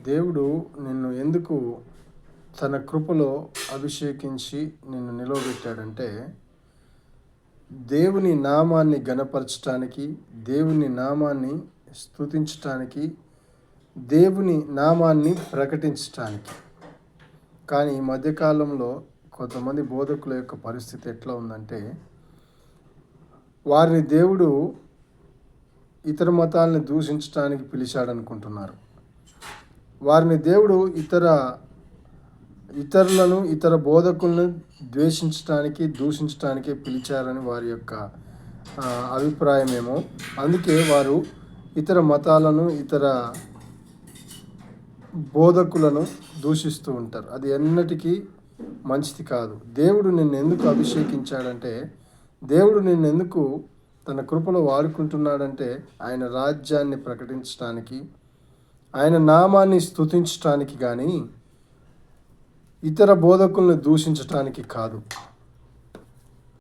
దేవుడు నిన్ను ఎందుకు తన కృపలో అభిషేకించి నిన్ను నిలవబెట్టాడంటే, దేవుని నామాన్ని ఘనపరచటానికి, దేవుని నామాన్ని స్తుతించటానికి, దేవుని నామాన్ని ప్రకటించటానికి. కానీ ఈ మధ్యకాలంలో కొంతమంది బోధకుల యొక్క పరిస్థితి ఎట్లా ఉందంటే, వారిని దేవుడు ఇతర మతాలను దూషించడానికి పిలిచాడనుకుంటున్నారు. వారిని దేవుడు ఇతరులను, ఇతర బోధకులను ద్వేషించడానికి, దూషించడానికి పిలిచారని వారి యొక్క అభిప్రాయమేమో. అందుకే వారు ఇతర మతాలను, ఇతర బోధకులను దూషిస్తూ ఉంటారు. అది ఎన్నటికీ మంచిది కాదు. దేవుడు నిన్ను ఎందుకు అభిషేకించాడంటే, దేవుడు నిన్ను ఎందుకు తన కృపలో వాడుకుంటున్నాడంటే, ఆయన రాజ్యాన్ని ప్రకటించడానికి, ఆయన నామాన్ని స్తుతించటానికి కానీ, ఇతర బోధకులను దూషించటానికి కాదు.